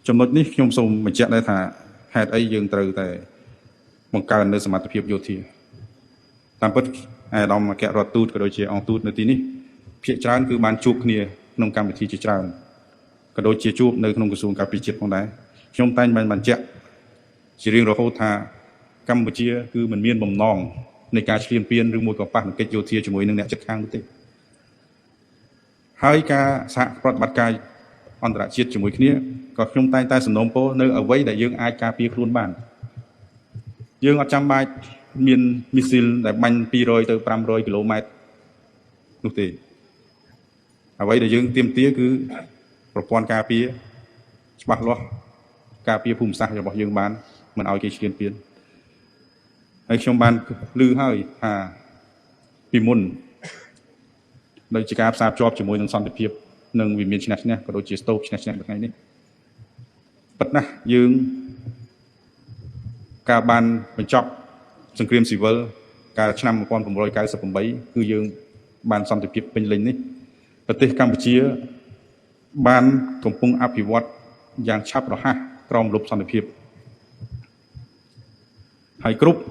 ចំណុចនេះខ្ញុំសូមបញ្ជាក់ដែរថាហេតុអីយើងត្រូវតែបង្កើននៅសមត្ថភាពយោធាតាមពិតអាដាមអគ្គរដ្ឋទូតក៏ដូចជាអង្គទូតនៅទីនេះភាគច្រើនគឺបានជួបគ្នាក្នុងកម្មវិធីជាច្រើនក៏ដូចជាជួបនៅក្នុងក្រសួងការពារជាតិផងដែរខ្ញុំតែងបានបញ្ជាក់ជារៀងរហូតថាកម្ពុជាគឺមិនមានបំណងនៃការឈ្លានពានឬមួយក៏ប៉ះទង្គិចយោធាជាមួយនឹងអ្នកជិតខាងនោះទេហើយការសហប្រតិបត្តិការអន្តរជាតិជាមួយគ្នាក៏ខ្ញុំតែងតែសំណូមពរនៅអ្វីដែលយើងអាចការពារខ្លួនបានយើងអត់ចាំបាច់មានមីស៊ីលដែលបាញ់200ទៅ500គីឡូម៉ែត្រនោះទេអ្វីដែលយើងទាមទារគឺប្រព័ន្ធការពារច្បាស់លាស់ការពារភូមិសាស្ត្ររបស់យើងបានមិនឲ្យគេឈ្លានពានហើយខ្ញុំបានឮហើយថាពីមុនដោយជាការផ្សារភ្ជាប់ជាមួយនឹងសន្តិភាពនិងវិមានឈ្នះឈ្នះក៏ដូចជាស្តូបឈ្នះឈ្នះថ្ងៃនេះប៉ុន្តែយើងការបានបញ្ចប់សង្គ្រាមស៊ីវិលកាលឆ្នាំ1998គឺយើងបានសន្តិភាពពេញលេញនេះប្រទេសកម្ពុជាបានកំពុងអភិវឌ្ឍយ៉ាងឆាប់រហ័សក្រោមលុបសន្តិភាពហើយគ្រប់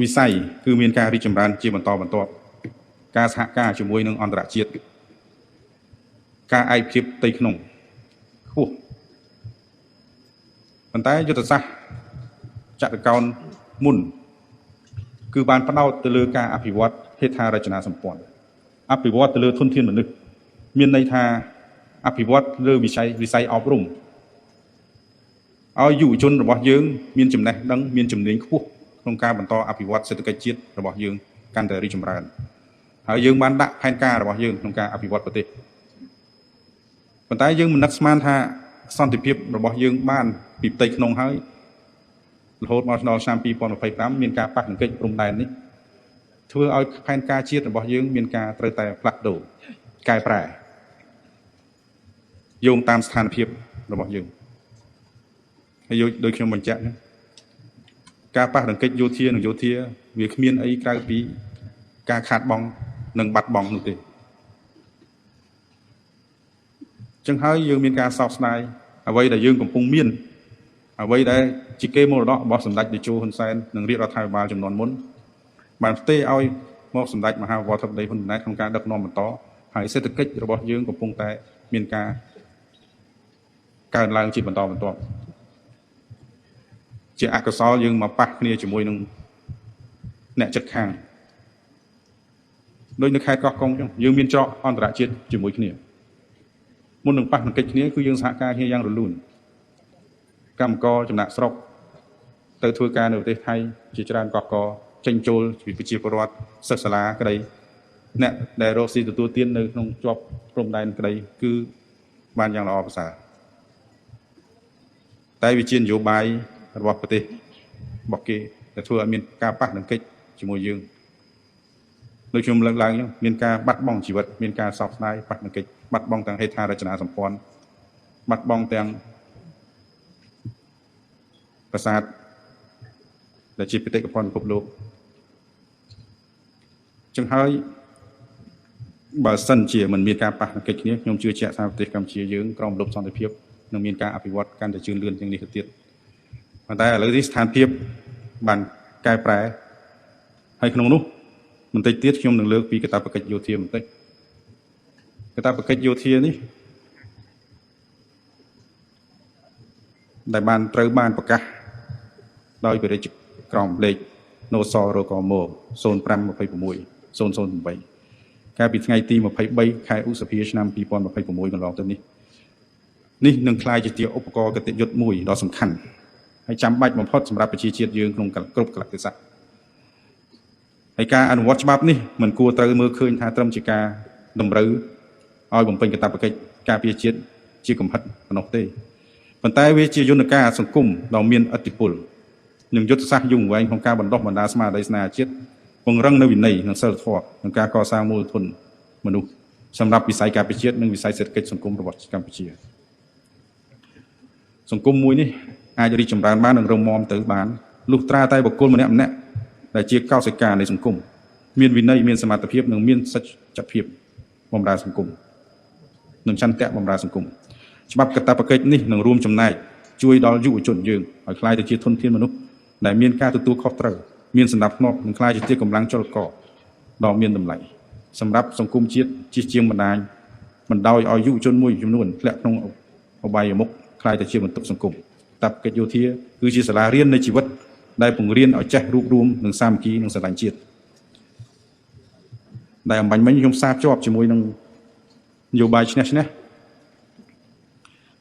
វិស័យគឺមានការរីកចម្រើនជាបន្តបន្ទាប់ការសហការជាមួយនឹងអន្តរជាតិការឯកភាពផ្ទៃក្នុងខ្ពស់ប៉ុន្តែយុទ្ធសាស្ត្រចក្រកោណមុនគឺបានផ្ដោតទៅលើការអភិវឌ្ឍហេដ្ឋារចនាសម្ព័ន្ធអភិវឌ្ឍទៅលើធនធានមនុស្សមានន័យថាអភិវឌ្ឍលើវិស័យអប់រំឲ្យយុវជនរបស់យើងមានចំណេះដឹងមានជំនាញខ្ពស់ក្នុងការបន្តអភិវឌ្ឍសេដ្ឋកិច្ចជាតិរបស់យើងកាន់តែរីកចម្រើនហើយយើងបានដាក់ផែនការរបស់យើងក្នុងការអភិវឌ្ឍប្រទេសប៉ុន្តែយើងមិននឹកស្មានថាសន្តិភាពរបស់យើងបានពីផ្ទៃក្នុងហើយរហូតមកដល់ឆ្នាំ2025មានការប៉ះទង្គិចព្រំដែននេះធ្វើឲ្យផែនការជាតិរបស់យើងមានការត្រូវតែផ្លាស់ប្ដូរកែប្រែយោងតាមស្ថានភាពរបស់យើងហើយដូចខ្ញុំបញ្ជាក់ការប៉ះទង្គិចយោធានិងយោធាវាគ្មានអីក្រៅពីការខាតបង់និងបាត់បង់នោះទេចឹងហើយយើងមានការសោកស្ដាយអ្វីដែលយើងកំពុងមានអ្វីដែលជាកេរមរតករបស់សម្ដេចតេជោហ៊ុនសែននិងរាជរដ្ឋាភិបាលចំនួនមុនបានផ្ទេរឲ្យមកសម្ដេចមហាវរធិបតីហ៊ុនម៉ាណែតក្នុងការដឹកនាំបន្តហើយសេដ្ឋកិច្ចរបស់យើងកំពុងតែមានការកើនឡើងជាបន្តបន្ទាប់ជាអកុសលយើងមកប៉ះគ្នាជាមួយនឹងអ្នកជិតខាងដូចនៅខេត្តកោះកុងចឹងយើងមានច្រកអន្តរជាតិជាមួយគ្នាមុននឹងប៉ះទង្គិចគ្នាគឺយើងសហការគ្នាយ៉ាងរលូនកម្មករចំណាក់ស្រុកទៅធ្វើការនៅប្រទេសថៃជាច្រើនកកកចេញចូលពីប្រជាពលរដ្ឋសិស្សសាលាក្តីអ្នកដែលរកស៊ីទទួលទាននៅក្នុងជាប់ព្រំដែនក្តីគឺបានយ៉ាងល្អប្រសើរតែវាជានយោបាយរបស់ប្រទេសរបស់គេដែលធ្វើឲ្យមានការប៉ះទង្គិចជាមួយយើងដូចខ្ញុំលើកឡើងហ្នឹងមានការបាត់បង់ជីវិតមានការសោកស្ដាយប៉ះទង្គិចបាត់បង់ទាំងហេដ្ឋារចនាសម្ព័ន្ធបាត់បង់ទាំងប្រាសាទដែលជាបេតិកភណ្ឌពិភពលោកចឹងហើយបើសិនជាមិនមានការប៉ះទង្គិចគ្នាខ្ញុំជឿជាក់ថាប្រទេសកម្ពុជាយើងក្រោមលុបសន្តិភាពនឹងមានការអភិវឌ្ឍកាន់តែជឿនលឿនជាងនេះទៅទៀតប៉ុន្តែឥឡូវនេះស្ថានភាពបានកែប្រែហើយក្នុងនោះបន្តិចទៀតខ្ញុំនឹងលើកពីកាតព្វកិច្ចយោធាបន្តិចកាតព្វកិច្ចយោធានេះដែលត្រូវបានប្រកាសដោយព្រះរាជក្រមលេខនសរកម0526 008កាលពីថ្ងៃទី23ខែឧសភាឆ្នាំ2026កន្លងទៅនេះនឹងក្លាយជាឧបករណ៍គតិយុត្តមួយដ៏សំខាន់ហើយចាំបាច់បំផុតសម្រាប់ប្រជាជាតិយើងក្នុងគ្រប់កលៈទេសៈហើយការអនុវត្តច្បាប់នេះមិនគួរត្រូវមើលឃើញថាត្រឹមជាការតម្រូវឲ្យបំពេញកាតព្វកិច្ចការពារជាតិជាកំហិតប៉ុណ្ណោះទេប៉ុន្តែវាជាយន្តការសង្គមដ៏មានឥទ្ធិពលនិងយុទ្ធសាស្ត្រយូរអង្វែងក្នុងការបណ្ដុះបណ្ដាលស្មារតីស្នេហាជាតិពង្រឹងនូវវិន័យនិងសីលធម៌ក្នុងការកសាងមូលធនមនុស្សសម្រាប់វិស័យការពារជាតិនិងវិស័យសេដ្ឋកិច្ចសង្គមរបស់កម្ពុជាសង្គមមួយនេះអាចរីកចម្រើនបាននិងរឹងមាំទៅបានលុះត្រាតែបុគ្គលម្នាក់ដែលជាកោសិកានៃសង្គមមានវិន័យមានសមត្ថភាពនិងមានសច្ចភាពបម្រើសង្គមនិងចន្ទៈបម្រើសង្គម ច្បាប់កាតព្វកិច្ចនេះនឹងរួមចំណែកជួយដល់យុវជនយើងឲ្យក្លាយទៅជាធនធានមនុស្សដែលមានការទទួលខុសត្រូវមានសណ្ដាប់ធ្នាប់និងក្លាយជាកម្លាំងចលករដ៏មានតម្លៃសម្រាប់សង្គមជាតិជាជាងបណ្ដោយឲ្យយុវជនមួយចំនួនធ្លាក់ក្នុងអបាយមុខក្លាយទៅជាបន្ទុកសង្គមកាតព្វកិច្ចយោធាគឺជាសាលារៀននៃជីវិតដែលបង្រៀនឲ្យចេះរួបរวมនិងសាមគ្គីនិងស្រឡាញ់ជាតិដែលអំបញ្ញមិញខ្ញុំសារភ្ជាប់ជាមួយនឹងនយោបាយឈ្នះឈ្នះ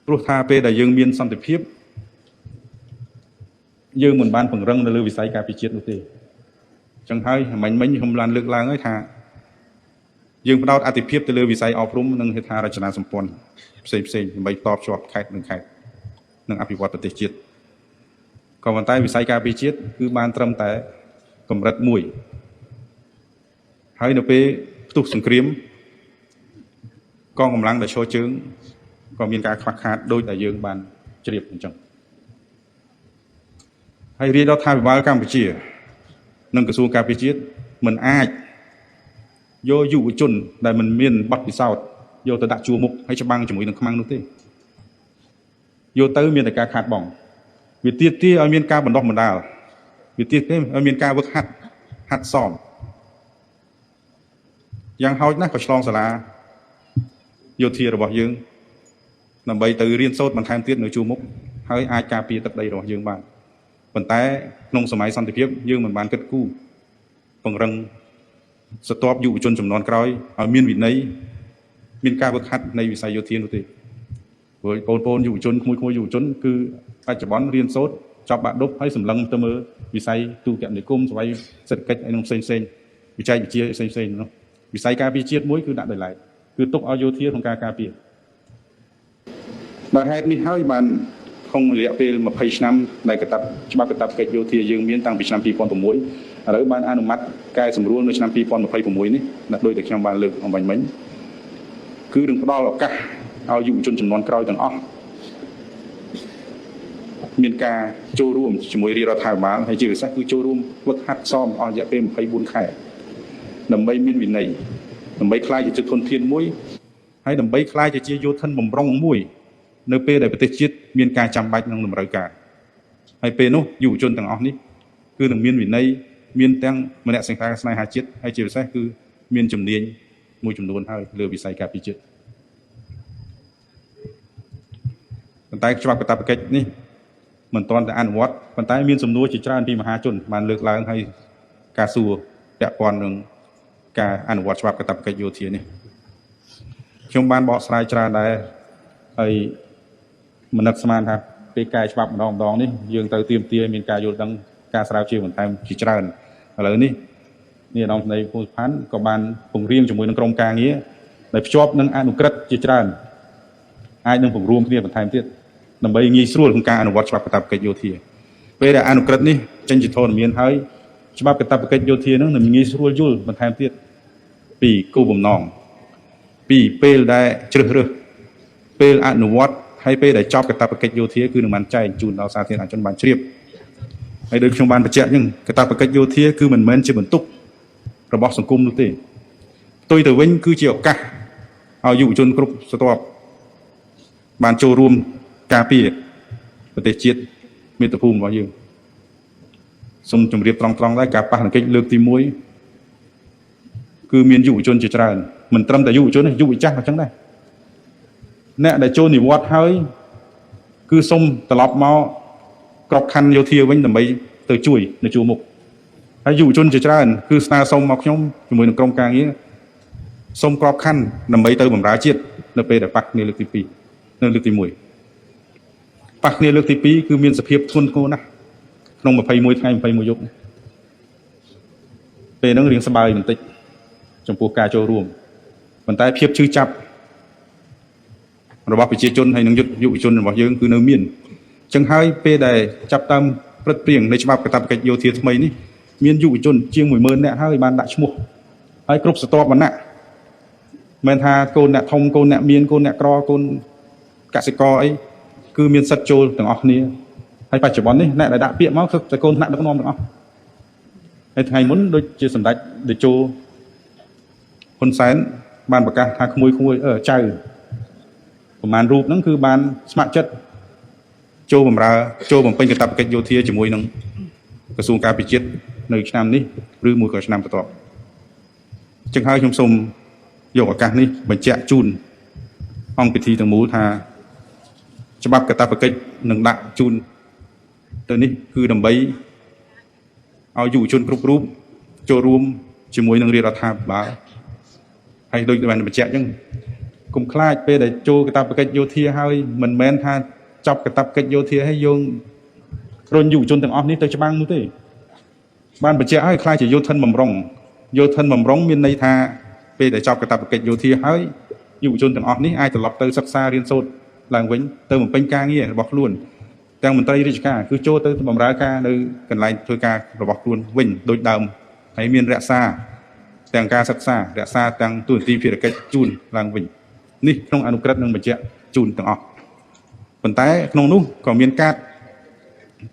ព្រោះថាពេលដែលយើងមានសន្តិភាពយើងមិនបានពង្រឹងនៅលើវិស័យការពារជាតិនោះទេអញ្ចឹងហើយអំបញ្ញមិញខ្ញុំបានលើកឡើងហើយថាយើងផ្ដោតអាទិភាពទៅលើវិស័យអប់រំនិងហេដ្ឋារចនាសម្ព័ន្ធផ្សេងដើម្បីតបជាប់ខេត្តនិងអភិវឌ្ឍប្រទេសជាតិក៏ប៉ុន្តែវិស័យការពារជាតិគឺបានត្រឹមតែកម្រិតមួយហើយនៅពេលផ្ទុះសង្គ្រាមកងកម្លាំងដែលឈរជើងក៏មានការខ្វះខាតដោយដែលយើងបានជ្រាបអញ្ចឹងហើយរាជរដ្ឋាភិបាលកម្ពុជានិងក្រសួងការពារជាតិមិនអាចយកយុវជនដែលមិនមានបទពិសោធន៍យកទៅដាក់ជួរមុខហើយច្បាំងជាមួយនឹងខ្មាំងនោះទេយកទៅមានតែការខាតបង់វាទាមទារឲ្យមានការបណ្ដុះបណ្ដាលវាទាមទារឲ្យមានការវឹកហាត់សមយ៉ាងហោចណាស់ក៏ឆ្លងសាលាយោធារបស់យើងដើម្បីទៅរៀនសូត្របន្ថែមទៀតនៅជួរមុខហើយអាចការពារទឹកដីរបស់យើងបានប៉ុន្តែក្នុងសម័យសន្តិភាពយើងមិនបានគិតគូរពង្រឹងស្ទាប់យុវជនចំនួនក្រោយឲ្យមានវិន័យមានការវឹកហាត់នៃវិស័យយោធានោះទេព្រោះបងប្អូនយុវជនក្មួយយុវជនគឺបច្ចុប្បន្នរៀនសូត្រចប់បាក់ឌុបហើយសម្លឹងទៅមើលវិស័យទូតកនិគមស្វ័យសេដ្ឋកិច្ចឯនោះផ្សេងវិច័យវិទ្យាផ្សេងនោះវិស័យការពារជាតិមួយគឺដាក់ដោយឡែកគឺទុកឲ្យយោធាក្នុងការការពារដោយហេតុនេះហើយបានក្នុងរយៈពេល20ឆ្នាំដែលច្បាប់កាតព្វកិច្ចយោធាយើងមានតាំងពីឆ្នាំ2006ឥឡូវបានអនុម័តកែសម្រួលនៅឆ្នាំ2026នេះដោយតែខ្ញុំបានលើកអំបញ្ញមិញគឺនឹងផ្ដល់ឱកាសឲ្យយុវជនចំនួនក្រោយទាំងអស់មានការចូលរួមជាមួយរាជរដ្ឋាភិបាលហើយជាពិសេសគឺចូលរួមវឹកហាត់សមអស់រយៈពេល24ខែដើម្បីមានវិន័យដើម្បីក្លាយជាធនធានមួយហើយដើម្បីក្លាយជាយោធិនបំរុងមួយនៅពេលដែលប្រទេសជាតិមានការចាំបាច់និងតម្រូវការហើយពេលនោះយុវជនទាំងអស់នេះគឺនឹងមានវិន័យមានទាំងមនសិការស្នេហាជាតិហើយជាពិសេសគឺមានជំនាញមួយចំនួនហើយលើវិស័យការពារជាតិប៉ុន្តែច្បាប់កាតព្វកិច្ចនេះមិនទាន់តែអនុវត្តប៉ុន្តែមានសំណួរជាច្រើនពីមហាជនបានលើកឡើងហើយការសួរពាក់ព័ន្ធនឹងការអនុវត្តច្បាប់កាតព្វកិច្ចយោធានេះខ្ញុំបានបកស្រាយច្រើនដែរហើយមនឹកស្មានថាពេលកែច្បាប់ម្ដងនេះយើងទៅទាមទារមានការយល់ដឹងការស្រាវជ្រាវបន្ថែមជាច្រើនឥឡូវនេះអាដាមស្ដីភូមិផាន់ក៏បានពង្រៀងជាមួយនឹងក្រុមការងារដែលភ្ជាប់នឹងអនុក្រឹត្យជាច្រើនអាចនឹងពង្រួមគ្នាបន្ថែមទៀតដើម្បីងាយស្រួលក្នុងការអនុវត្តច្បាប់កាតព្វកិច្ចយោធាពេលដែលអនុក្រឹត្យនេះចេញជាធរមានហើយច្បាប់កាតព្វកិច្ចយោធានឹងងាយស្រួលយល់បន្ថែមទៀតពីគោលបំណងពីពេលដែលជ្រើសរើសពេលអនុវត្តហើយពេលដែលចប់កាតព្វកិច្ចយោធាគឺនឹងបានចែកជូនដល់សាធារណជនបានជ្រាបហើយដូចខ្ញុំបានបញ្ជាក់អញ្ចឹងកាតព្វកិច្ចយោធាគឺមិនមែនជាបន្ទុករបស់សង្គមនោះទេផ្ទុយទៅវិញគឺជាឱកាសឲ្យយុវជនគ្រប់ស្រទាប់បានចូលរួមការពារប្រទេសជាតិមាតុភូមិរបស់យើងសូមជម្រាបត្រង់ដែរការប៉ះទង្គិចលើកទី1គឺមានយុវជនជាច្រើនមិនត្រឹមតែយុវជនទេយុវចាស់ក៏ចឹងដែរអ្នកដែលចូលនិវត្តន៍ហើយគឺសូមត្រឡប់មកក្របខ័ណ្ឌយោធាវិញដើម្បីទៅជួយនៅជួរមុខហើយយុវជនជាច្រើនគឺស្នើសុំមកខ្ញុំជាមួយនឹងក្រុមការងារសូមក្របខ័ណ្ឌដើម្បីទៅបម្រើជាតិនៅពេលដែលប៉ះគ្នាលើកទី2នៅលើកទី1ប៉ះគ្នាលើកទី2គឺមានសភាពធ្ងន់ធ្ងរណាស់ក្នុង21ថ្ងៃ21យប់ពេលហ្នឹងរៀងស្បើយបន្តិចចំពោះការចូលរួមប៉ុន្តែភាពឈឺចាប់របស់ប្រជាជនហើយនិងយុវជនរបស់យើងគឺនៅមានអញ្ចឹងហើយពេលដែលចាប់តាមព្រឹត្តិព្រៀងនៃច្បាប់កាតព្វកិច្ចយោធាថ្មីនេះមានយុវជនជាង 10000 នាក់ហើយបានដាក់ឈ្មោះហើយគ្រប់ស្រទាប់វណ្ណៈមិនថាកូនអ្នកធំកូនអ្នកមានកូនអ្នកក្រកូនកសិករអីគឺមានសិទ្ធិចូលទាំងអស់គ្នាហើយបច្ចុប្បន្ននេះអ្នកដែលដាក់ពាក្យមកគឺតែកូនថ្នាក់ដឹកនាំទាំងអស់ហើយថ្ងៃមុនដូចជាសម្ដេចតេជោហ៊ុនសែនបានប្រកាសថាក្មួយចៅ ប្រមាណរូបហ្នឹងគឺបានស្ម័គ្រចិត្តចូលបម្រើចូលបំពេញកាតព្វកិច្ចយោធាជាមួយនឹងក្រសួងការពារជាតិនៅឆ្នាំនេះឬមួយក៏ឆ្នាំបន្ទាប់ចឹងហើយខ្ញុំសូមយកឱកាសនេះបញ្ជាក់ជូនអង្គពិធីទាំងមូលថាច្បាប់កាតព្វកិច្ចនឹងដាក់ជូនទៅនេះគឺដើម្បីឲ្យយុវជនគ្រប់រូបចូលរួមជាមួយនឹងរាជរដ្ឋាភិបាលហើយដូចបានបញ្ជាក់អញ្ចឹងកុំខ្លាចពេលដែលចូលកាតព្វកិច្ចយោធាហើយមិនមែនថាចប់កាតព្វកិច្ចយោធាហើយយើងរុញយុវជនទាំងអស់នេះទៅច្បាំងនោះទេបានបញ្ជាក់ឲ្យខ្លាចជាយោធិនបំរុងមានន័យថាពេលដែលចប់កាតព្វកិច្ចយោធាហើយយុវជនទាំងអស់នេះអាចត្រឡប់ទៅសិក្សារៀនសូត្រឡើងវិញទៅបំពេញការងាររបស់ខ្លួនទាំងមន្ត្រីរាជការគឺចូលទៅបម្រើការនៅកន្លែងធ្វើការរបស់ខ្លួនវិញដូចដើមហើយមានរក្សាទាំងការសិក្សារក្សាទាំងទូនាទីភារកិច្ចជូនឡើងវិញនេះក្នុងអនុក្រឹត្យនឹងបញ្ជាក់ជូនទាំងអស់ប៉ុន្តែក្នុងនោះក៏មានការ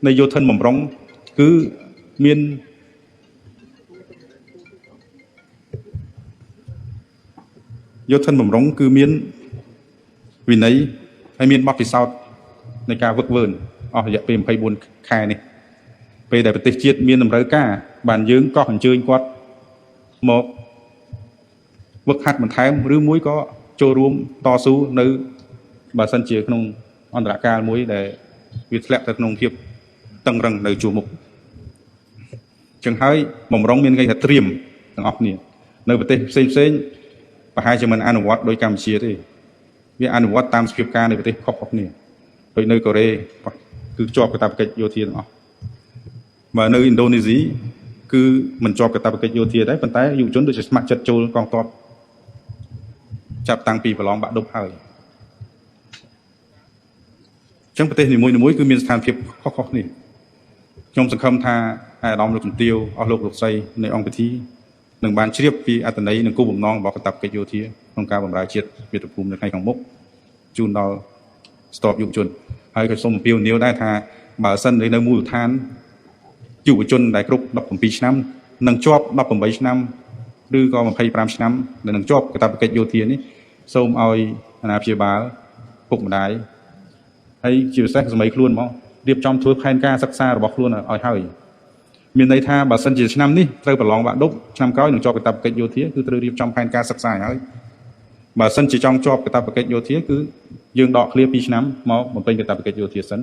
នៃយោធិនបំរុងគឺមានយោធិនបំរុងគឺមានវិន័យហើយមានបទពិសោធន៍នៃការវឹកវើអស់រយៈពេល24ខែនេះពេលដែលប្រទេសជាតិមានតម្រូវការបានយើងក៏អញ្ជើញគាត់មកវឹកហាត់បន្ថែមឬមួយក៏ចូលរួមតស៊ូនៅបើសិនជាក្នុងអន្តរកាលមួយដែលវាធ្លាក់ទៅក្នុងភាពតឹងរឹងនៅជួរមុខចឹងហើយបំរុងមានន័យថាត្រៀមទាំងអស់គ្នានៅប្រទេសផ្សេងប្រហែលជាមិនអនុវត្តដោយកម្ពុជាទេវាអនុវត្តតាមសភាពការនៅប្រទេសខុសៗគ្នាដូចនៅកូរ៉េគឺជាប់កាតព្វកិច្ចយោធាទាំងអស់បើនៅឥណ្ឌូនេស៊ីគឺមិនជាប់កាតព្វកិច្ចយោធាដែរប៉ុន្តែយុវជនដូចជាស្ម័គ្រចិត្តចូលកងទ័ពចាប់តាំងពីប្រឡងបាក់ឌុបហើយអញ្ចឹងប្រទេសនីមួយៗគឺមានស្ថានភាពខុសៗគ្នាខ្ញុំសង្ឃឹមថាអាយដាមលោកជំទាវអស់លោកស្រីនៃអង្គពិធីនឹងបានជ្រាបពីអត្ថន័យនិងគោលបំណងរបស់កាតព្វកិច្ចយោធាក្នុងការបម្រើជាតិមាតុភូមិនៅថ្ងៃខាងមុខជូនដល់ស្ទប់យុវជនហើយក៏សូមអំពាវនាវដែរថាបើសិននៅមូលដ្ឋានយុវជនដែលគ្រប់17ឆ្នាំនឹងជាប់18ឆ្នាំឬក៏25ឆ្នាំដែលនឹងជាប់កាតព្វកិច្ចយោធានេះសូមឲ្យអាណាព្យាបាលពុកម្ដាយហើយជាពិសេសសម័យខ្លួនមករៀបចំធ្វើផែនការសិក្សារបស់ខ្លួនឲ្យហើយមានន័យថាបើសិនជាឆ្នាំនេះត្រូវប្រឡងបាក់ឌុបឆ្នាំក្រោយនឹងជាប់កាតព្វកិច្ចយោធាគឺត្រូវរៀបចំផែនការសិក្សាឲ្យហើយបើសិនជាចង់ជាប់កាតព្វកិច្ចយោធាគឺយើងដកឃ្លា2ឆ្នាំមកបំពេញកាតព្វកិច្ចយោធាសិន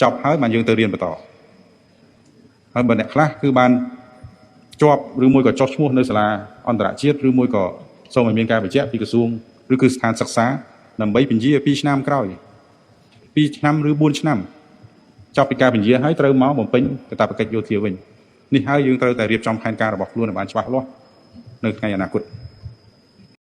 ចប់ហើយបានយើងទៅរៀនបន្តហើយបើអ្នកខ្លះគឺបានជាប់ឬមួយក៏ចុះឈ្មោះនៅសាលាអន្តរជាតិឬមួយក៏សូមឲ្យមានការបញ្ជាក់ពីក្រសួងឬគឺស្ថានសិក្សាដើម្បីពន្យា2ឆ្នាំក្រោយ2ឆ្នាំឬ4ឆ្នាំចប់ពីការពន្យាហើយត្រូវមកបំពេញកាតព្វកិច្ចយោធាវិញនេះហើយយើងត្រូវតែរៀបចំផែនការរបស់ខ្លួនឲ្យបានច្បាស់លាស់នៅថ្ងៃអនាគត